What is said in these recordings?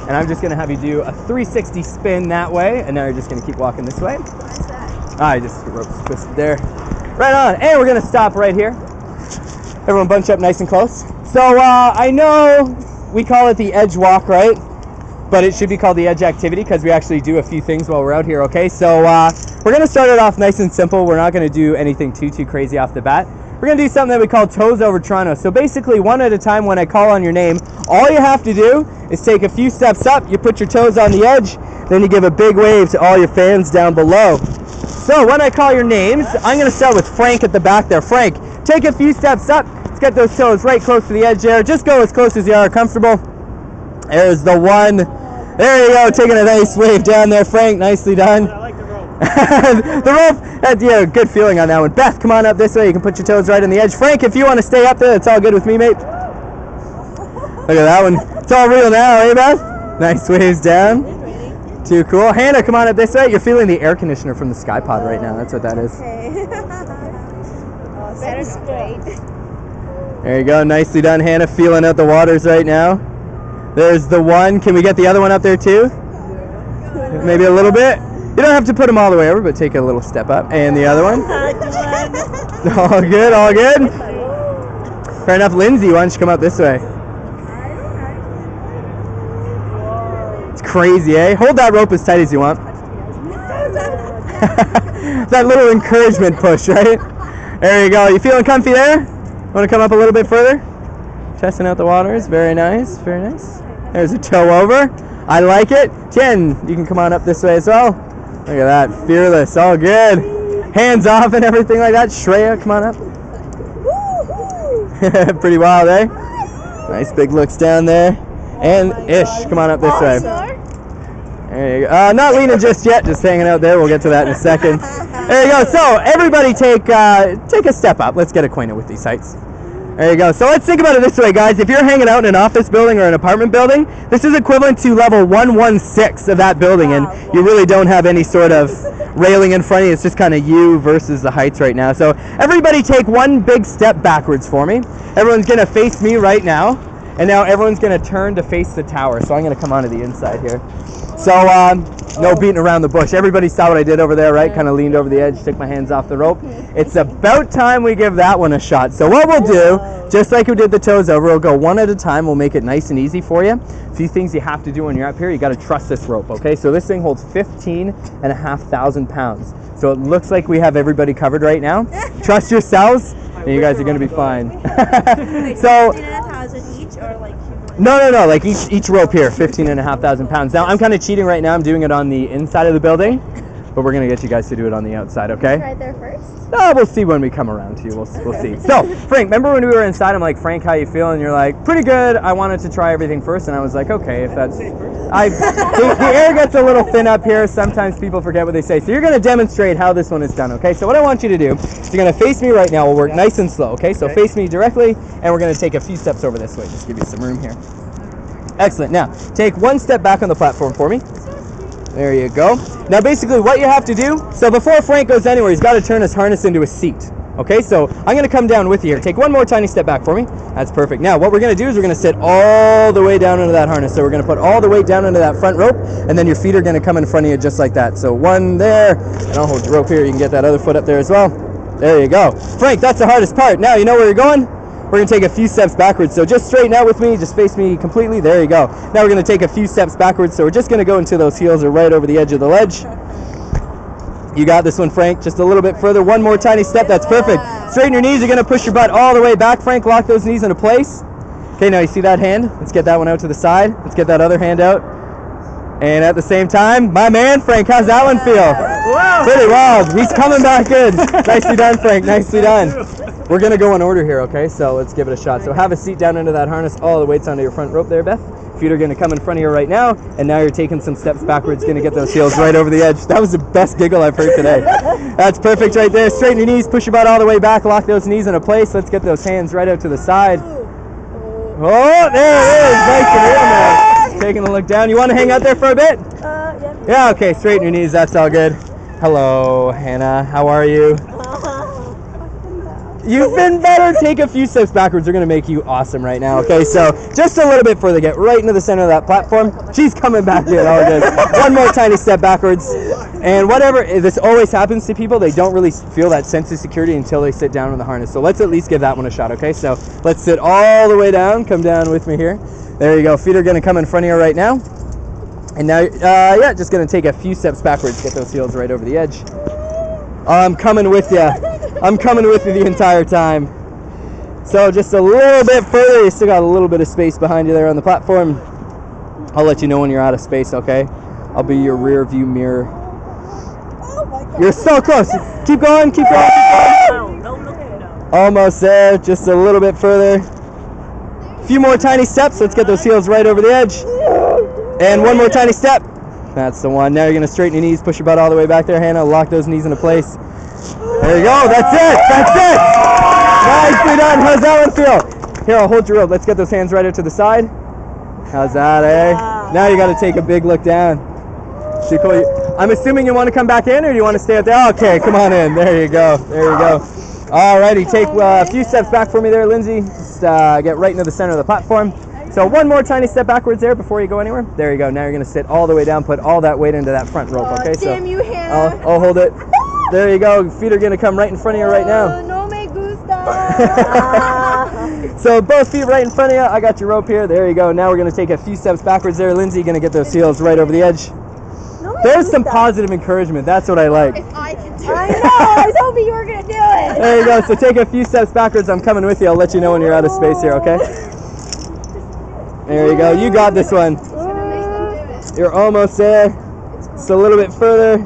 And I'm just gonna have you do a 360 spin that way, and now you're just gonna keep walking this way. What's that? I just rope's twisted there. Right on, and we're gonna stop right here. Everyone bunch up nice and close. So I know we call it the edge walk, right? But it should be called the edge activity because we actually do a few things while we're out here, okay? So we're gonna start it off nice and simple. We're not gonna do anything too crazy off the bat. We're gonna do something that we call toes over Toronto. So basically, one at a time, when I call on your name, all you have to do is take a few steps up, you put your toes on the edge, then you give a big wave to all your fans down below. So when I call your names, I'm gonna start with Frank at the back there. Frank, take a few steps up, let's get those toes right close to the edge there. Just go as close as you are comfortable. There's the one. There you go, taking a nice wave down there, Frank, nicely done. I like the rope. The rope, yeah, good feeling on that one. Beth, come on up this way. You can put your toes right on the edge. Frank, if you want to stay up there, it's all good with me, mate. Look at that one. It's all real now, eh, Beth? Nice waves down. Too cool. Hannah, come on up this way. You're feeling the air conditioner from the Sky Pod right now. That's what that is. Okay. That is great. There you go. Nicely done, Hannah. Feeling out the waters right now. There's the one. Can we get the other one up there too? Maybe a little bit. You don't have to put them all the way over, but take a little step up. And the other one. All good, all good. Fair enough. Lindsay, why don't you come up this way? It's crazy, eh? Hold that rope as tight as you want. That little encouragement push, right? There you go. You feeling comfy there? Want to come up a little bit further? Testing out the waters. Very nice, very nice. There's a toe over. I like it. Jen, you can come on up this way as well. Look at that, fearless, all good. Hands off and everything like that. Shreya, come on up. Pretty wild, eh? Nice big looks down there. And Ish, come on up this way. There you go. Not leaning just yet, just hanging out there. We'll get to that in a second. There you go. So everybody take a step up. Let's get acquainted with these heights. There you go. So let's think about it this way, guys. If you're hanging out in an office building or an apartment building, this is equivalent to level 116 of that building, and you really don't have any sort of railing in front of you. It's just kind of you versus the heights right now. So everybody take one big step backwards for me. Everyone's going to face me right now, and now everyone's going to turn to face the tower. So I'm going to come onto the inside here. So no beating around the bush. Everybody saw what I did over there, right? Kind of leaned over the edge, took my hands off the rope. It's about time we give that one a shot. So what we'll do, just like we did the toes over, we'll go one at a time. We'll make it nice and easy for you. A few things you have to do when you're up here. You got to trust this rope, okay? So this thing holds 15,500 pounds. So it looks like we have everybody covered right now. Trust yourselves, and you guys are going to be fine. So 15,500 each, or like? No, like each rope here, 15,500 pounds. Now I'm kind of cheating right now. I'm doing it on the inside of the building, but we're gonna get you guys to do it on the outside, okay? Right there first? No, we'll see when we come around to you. We'll see. So, Frank, remember when we were inside? I'm like, Frank, how you feeling? You're like, pretty good. I wanted to try everything first, and I was like, okay, if that's. The air gets a little thin up here. Sometimes people forget what they say. So you're gonna demonstrate how this one is done, okay? So what I want you to do is you're gonna face me right now. We'll work nice and slow, okay? So face me directly, and we're gonna take a few steps over this way. Just give you some room here. Excellent. Now, take one step back on the platform for me. There you go. Now, basically, what you have to do, so before Frank goes anywhere, he's got to turn his harness into a seat. Okay, so I'm going to come down with you here. Take one more tiny step back for me. That's perfect. Now, what we're going to do is we're going to sit all the way down into that harness. So we're going to put all the weight down into that front rope, and then your feet are going to come in front of you just like that. So one there, and I'll hold your rope here. You can get that other foot up there as well. There you go. Frank, that's the hardest part. Now, you know where you're going? We're going to take a few steps backwards. So just straighten out with me. Just face me completely. There you go. Now we're going to take a few steps backwards. So we're just going to go until those heels are right over the edge of the ledge. You got this one, Frank. Just a little bit further. One more tiny step. That's perfect. Straighten your knees. You're going to push your butt all the way back, Frank. Lock those knees into place. Okay, now you see that hand? Let's get that one out to the side. Let's get that other hand out. And at the same time, my man, Frank, how's that one feel? Wow. Pretty wild. He's coming back good. Nicely done, Frank. Nicely done. We're going to go in order here, okay? So let's give it a shot. So have a seat down into that harness. All the weight's onto your front rope there, Beth. Feet are going to come in front of you right now. And now you're taking some steps backwards, going to get those heels right over the edge. That was the best giggle I've heard today. That's perfect right there. Straighten your knees. Push your butt all the way back. Lock those knees into place. Let's get those hands right out to the side. Oh, there it is. Nice and real now. Taking a look down. You want to hang out there for a bit? Yeah, okay. Straighten your knees. That's all good. Hello, Hannah. How are you? You've been better. Take a few steps backwards. We're going to make you awesome right now, okay? So just a little bit further. Get right into the center of that platform. She's coming back in. All good. One more tiny step backwards. And whatever, this always happens to people. They don't really feel that sense of security until they sit down in the harness. So let's at least give that one a shot, okay? So let's sit all the way down. Come down with me here. There you go. Feet are going to come in front of you right now. And now, yeah, just going to take a few steps backwards. Get those heels right over the edge. I'm coming with you. I'm coming with you the entire time. So just a little bit further. You still got a little bit of space behind you there on the platform. I'll let you know when you're out of space, okay? I'll be your rear view mirror. Oh my God. You're so close. Keep going, keep going, keep going. Almost there. Just a little bit further. A few more tiny steps. Let's get those heels right over the edge. And one more tiny step. That's the one. Now you're going to straighten your knees, push your butt all the way back there, Hannah. Lock those knees into place. There you go. That's it. That's it. Nicely done. How's that one feel? Here, I'll hold your rope. Let's get those hands right out to the side. How's that, eh? Now you got to take a big look down. See, cool. I'm assuming you want to come back in, or do you want to stay out there? Okay, come on in. There you go. There you go. Alrighty, take a few steps back for me there, Lindsay. Just get right into the center of the platform. So one more tiny step backwards there before you go anywhere. There you go. Now you're going to sit all the way down, put all that weight into that front rope, okay? Damn you, Hannah. I'll hold it. There you go. Feet are going to come right in front of you right now. No me gusta. So both feet right in front of you. I got your rope here. There you go. Now we're going to take a few steps backwards there, Lindsay. Going to get those heels right over the edge. No me There's some gusta. positive encouragement. That's what I like. If I can do it. I know. I was hoping you were going to do it. There you go. So take a few steps backwards. I'm coming with you. I'll let you know when you're out of space here, okay? There you go. You got this one. You're almost there. Just a little bit further.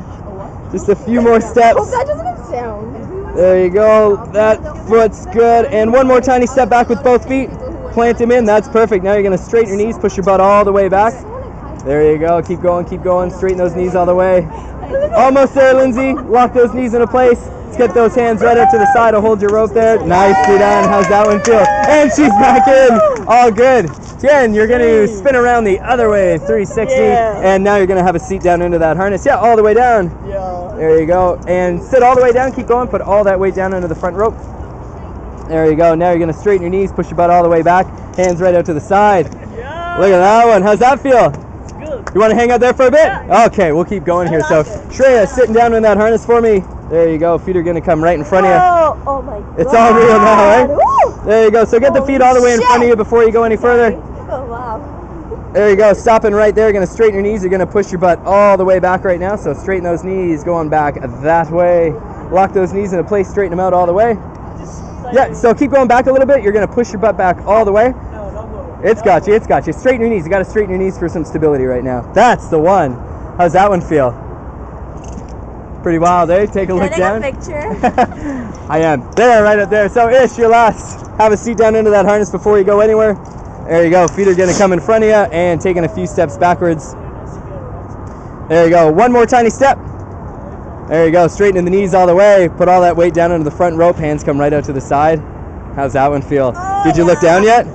Just a few more steps. Oh, that doesn't have sound. There you go. That foot's good. And one more tiny step back with both feet. Plant them in. That's perfect. Now you're going to straighten your knees. Push your butt all the way back. There you go. Keep going. Keep going. Straighten those knees all the way. Almost there, Lindsay. Lock those knees into place. Let's get those hands right up to the side. I'll hold your rope there. Nicely done. How's that one feel? And she's back in. All good. Again, you're going to spin around the other way, 360, and now you're going to have a seat down into that harness. Yeah, all the way down. There you go. And sit all the way down. Keep going. Put all that weight down into the front rope. There you go. Now you're going to straighten your knees, push your butt all the way back, hands right out to the side. Look at that one. How's that feel? Good. You want to hang out there for a bit? Okay, we'll keep going here. So, Shreya, sitting down in that harness for me. There you go. Feet are going to come right in front of you. Oh my God. It's all real now, right? Woo! There you go. So get the feet all the way in front of you before you go any further. Oh wow. There you go. Stopping right there. You're going to straighten your knees. You're going to push your butt all the way back right now. So straighten those knees going back that way. Lock those knees into place. Straighten them out all the way. Yeah, so keep going back a little bit. You're going to push your butt back all the way. It's got you. It's got you. Straighten your knees. You got to straighten your knees for some stability right now. That's the one. How's that one feel? Pretty wild, eh? Take a look down. Can I take a picture? I am. There, right up there. So, Ish, you're last. Have a seat down into that harness before you go anywhere. There you go. Feet are going to come in front of you and taking a few steps backwards. There you go. One more tiny step. There you go. Straightening the knees all the way. Put all that weight down into the front rope. Hands come right out to the side. How's that one feel? Did you look down yet?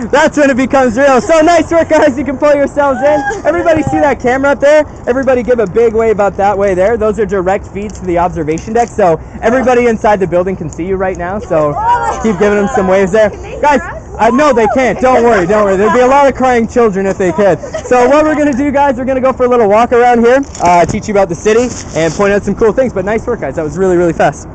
That's when it becomes real. So nice work, guys. You can pull yourselves in. Everybody see that camera up there? Everybody give a big wave out that way there. Those are direct feeds to the observation deck. So everybody inside the building can see you right now. So keep giving them some waves there. Guys, no, they can't. Don't worry. Don't worry. There'd be a lot of crying children if they could. So what we're going to do, guys, we're going to go for a little walk around here, teach you about the city, and point out some cool things. But nice work, guys. That was really, really fast.